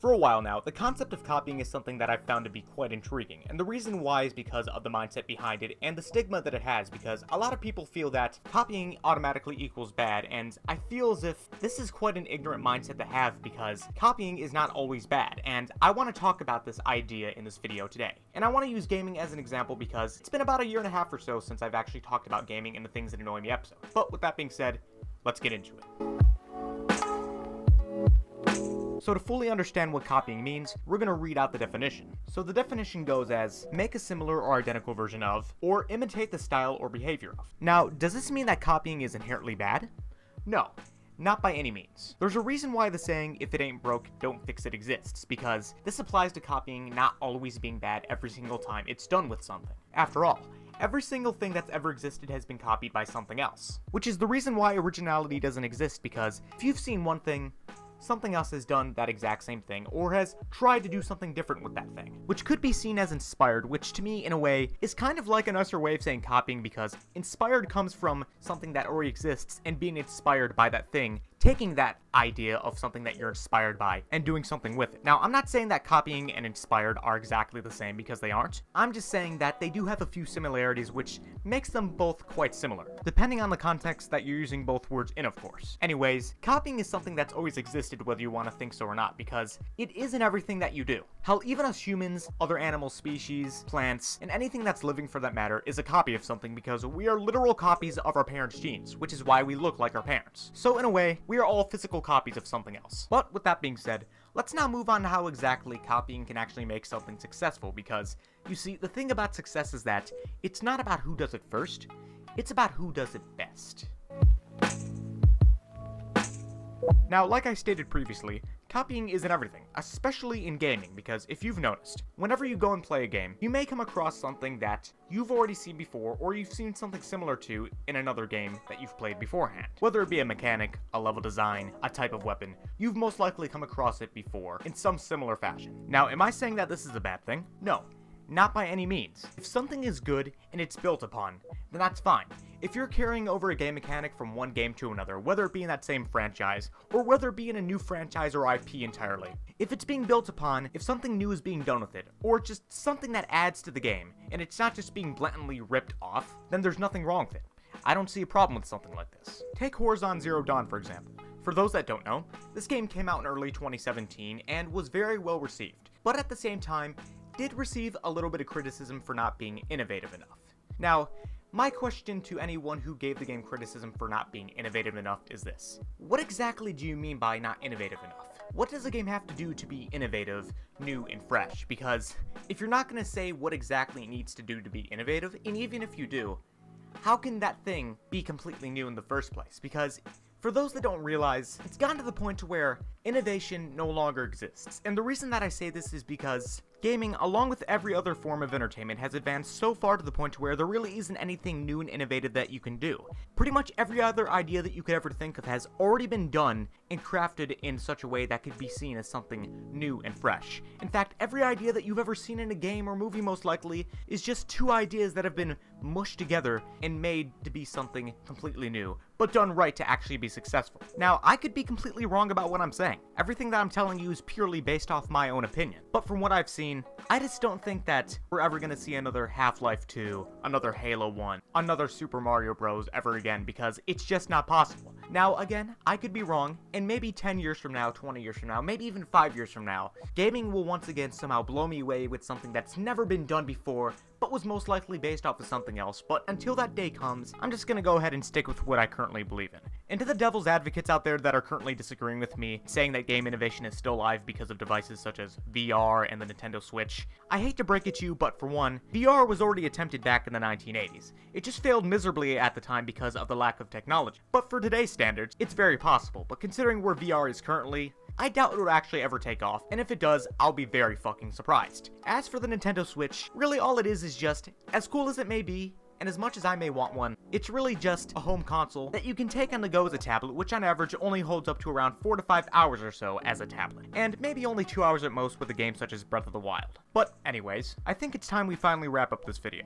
For a while now, the concept of copying is something that I've found to be quite intriguing, and the reason why is because of the mindset behind it and the stigma that it has, because a lot of people feel that copying automatically equals bad, and I feel as if this is quite an ignorant mindset to have because copying is not always bad, and I want to talk about this idea in this video today. And I want to use gaming as an example because it's been about a year and a half or so since I've actually talked about gaming in the Things That Annoy Me episode. But with that being said, let's get into it. So to fully understand what copying means, we're going to read out the definition. So the definition goes as, make a similar or identical version of, or imitate the style or behavior of. Now, does this mean that copying is inherently bad? No. Not by any means. There's a reason why the saying, if it ain't broke, don't fix it exists, because this applies to copying not always being bad every single time it's done with something. After all, every single thing that's ever existed has been copied by something else. Which is the reason why originality doesn't exist, because if you've seen one thing, something else has done that exact same thing, or has tried to do something different with that thing, which could be seen as inspired, which to me, in a way, is kind of like a nicer way of saying copying, because inspired comes from something that already exists and being inspired by that thing, taking that idea of something that you're inspired by and doing something with it. Now, I'm not saying that copying and inspired are exactly the same, because they aren't. I'm just saying that they do have a few similarities, which makes them both quite similar, depending on the context that you're using both words in, of course. Anyways, copying is something that's always existed, whether you want to think so or not, because it is in everything that you do. Hell, even us humans, other animal species, plants, and anything that's living for that matter is a copy of something, because we are literal copies of our parents' genes, which is why we look like our parents. So in a way, we are all physical copies of something else. But with that being said, let's now move on to how exactly copying can actually make something successful, because, you see, the thing about success is that it's not about who does it first, it's about who does it best. Now, like I stated previously, copying is in everything, especially in gaming, because if you've noticed, whenever you go and play a game, you may come across something that you've already seen before, or you've seen something similar to in another game that you've played beforehand. Whether it be a mechanic, a level design, a type of weapon, you've most likely come across it before in some similar fashion. Now, am I saying that this is a bad thing? No. Not by any means. If something is good and it's built upon, then that's fine. If you're carrying over a game mechanic from one game to another, whether it be in that same franchise, or whether it be in a new franchise or IP entirely, if it's being built upon, if something new is being done with it, or just something that adds to the game, and it's not just being blatantly ripped off, then there's nothing wrong with it. I don't see a problem with something like this. Take Horizon Zero Dawn, for example. For those that don't know, this game came out in early 2017 and was very well received, but at the same time, did receive a little bit of criticism for not being innovative enough. Now, my question to anyone who gave the game criticism for not being innovative enough is this. What exactly do you mean by not innovative enough? What does a game have to do to be innovative, new, and fresh? Because if you're not going to say what exactly it needs to do to be innovative, and even if you do, how can that thing be completely new in the first place? Because for those that don't realize, it's gotten to the point to where innovation no longer exists. And the reason that I say this is because gaming, along with every other form of entertainment, has advanced so far to the point where there really isn't anything new and innovative that you can do. Pretty much every other idea that you could ever think of has already been done and crafted in such a way that could be seen as something new and fresh. In fact, every idea that you've ever seen in a game or movie most likely is just two ideas that have been mushed together and made to be something completely new, but done right to actually be successful. Now, I could be completely wrong about what I'm saying. Everything that I'm telling you is purely based off my own opinion. But from what I've seen, I just don't think that we're ever gonna see another Half-Life 2, another Halo 1, another Super Mario Bros. Ever again, because it's just not possible. Now, again, I could be wrong, and maybe 10 years from now, 20 years from now, maybe even 5 years from now, gaming will once again somehow blow me away with something that's never been done before, but was most likely based off of something else. But until that day comes, I'm just gonna go ahead and stick with what I currently believe in. And to the devil's advocates out there that are currently disagreeing with me, saying that game innovation is still alive because of devices such as VR and the Nintendo Switch, I hate to break it to you, but for one, VR was already attempted back in the 1980s. It just failed miserably at the time because of the lack of technology. But for today's standards, it's very possible, but considering where VR is currently, I doubt it will actually ever take off, and if it does, I'll be very fucking surprised. As for the Nintendo Switch, really all it is just, as cool as it may be, and as much as I may want one, it's really just a home console that you can take on the go as a tablet, which on average only holds up to around 4 to 5 hours or so as a tablet, and maybe only 2 hours at most with a game such as Breath of the Wild. But anyways, I think it's time we finally wrap up this video.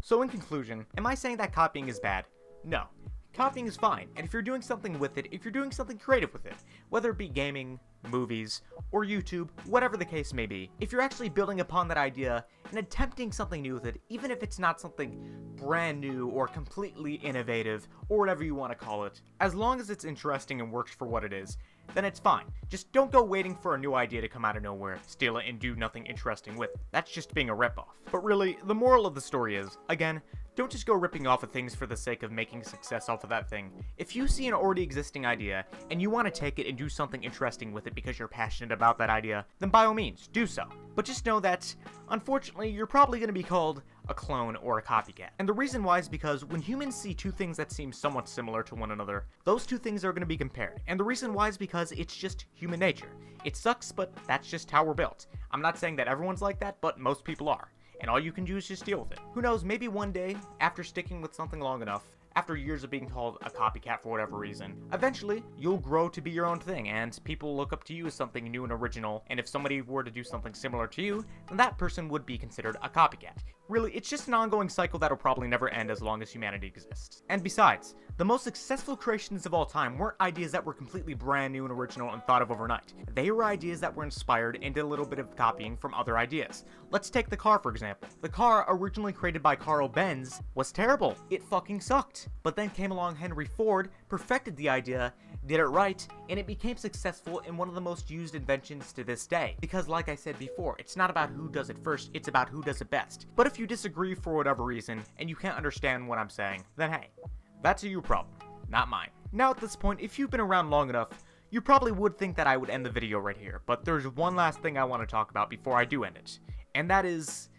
So in conclusion, am I saying that copying is bad? No. copying is fine, and if you're doing something with it, if you're doing something creative with it, whether it be gaming, movies, or YouTube, whatever the case may be, if you're actually building upon that idea and attempting something new with it, even if it's not something brand new or completely innovative, or whatever you want to call it, as long as it's interesting and works for what it is, then it's fine. Just don't go waiting for a new idea to come out of nowhere, steal it, and do nothing interesting with it. That's just being a ripoff. But really, the moral of the story is, again, don't just go ripping off of things for the sake of making success off of that thing. If you see an already existing idea, and you want to take it and do something interesting with it because you're passionate about that idea, then by all means, do so. But just know that, unfortunately, you're probably going to be called a clone or a copycat. And the reason why is because when humans see two things that seem somewhat similar to one another, those two things are going to be compared. And the reason why is because it's just human nature. It sucks, but that's just how we're built. I'm not saying that everyone's like that, but most people are. And all you can do is just deal with it. Who knows, maybe one day, after sticking with something long enough, after years of being called a copycat for whatever reason, eventually, you'll grow to be your own thing, and people will look up to you as something new and original, and if somebody were to do something similar to you, then that person would be considered a copycat. Really, it's just an ongoing cycle that'll probably never end as long as humanity exists. And besides, the most successful creations of all time weren't ideas that were completely brand new and original and thought of overnight. They were ideas that were inspired and did a little bit of copying from other ideas. Let's take the car, for example. The car, originally created by Carl Benz, was terrible. It fucking sucked. But then came along Henry Ford, perfected the idea, did it right, and it became successful in one of the most used inventions to this day. Because like I said before, it's not about who does it first, it's about who does it best. But if you disagree for whatever reason, and you can't understand what I'm saying, then hey, that's a you problem, not mine. Now at this point, if you've been around long enough, you probably would think that I would end the video right here, but there's one last thing I want to talk about before I do end it. And that is,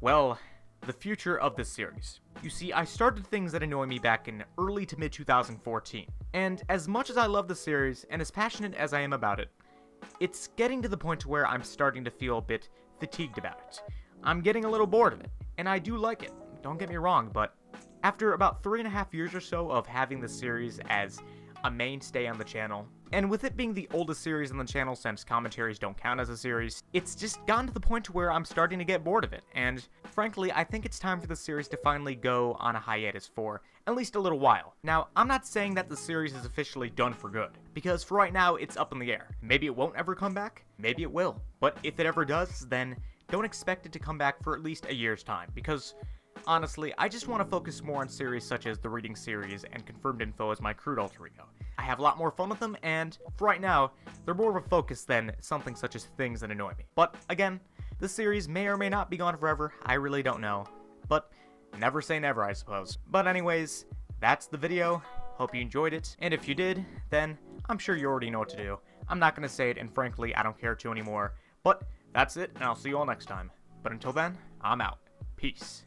well, the future of this series. You see, I started Things That Annoy Me back in early to mid 2014, and as much as I love the series, and as passionate as I am about it, it's getting to the point where I'm starting to feel a bit fatigued about it. I'm getting a little bored of it, and I do like it, don't get me wrong, but after about 3.5 years or so of having the series as a mainstay on the channel, and with it being the oldest series on the channel since commentaries don't count as a series, it's just gotten to the point where I'm starting to get bored of it, and frankly, I think it's time for the series to finally go on a hiatus for at least a little while. Now, I'm not saying that the series is officially done for good, because for right now, it's up in the air. Maybe it won't ever come back, maybe it will, but if it ever does, then don't expect it to come back for at least a year's time, because honestly, I just want to focus more on series such as the Reading series and Confirmed Info as my crude alter ego. I have a lot more fun with them, and for right now, they're more of a focus than something such as Things That Annoy Me. But again, this series may or may not be gone forever, I really don't know. But never say never, I suppose. But anyways, that's the video. Hope you enjoyed it, and if you did, then I'm sure you already know what to do. I'm not going to say it, and frankly, I don't care to anymore. But that's it, and I'll see you all next time. But until then, I'm out. Peace.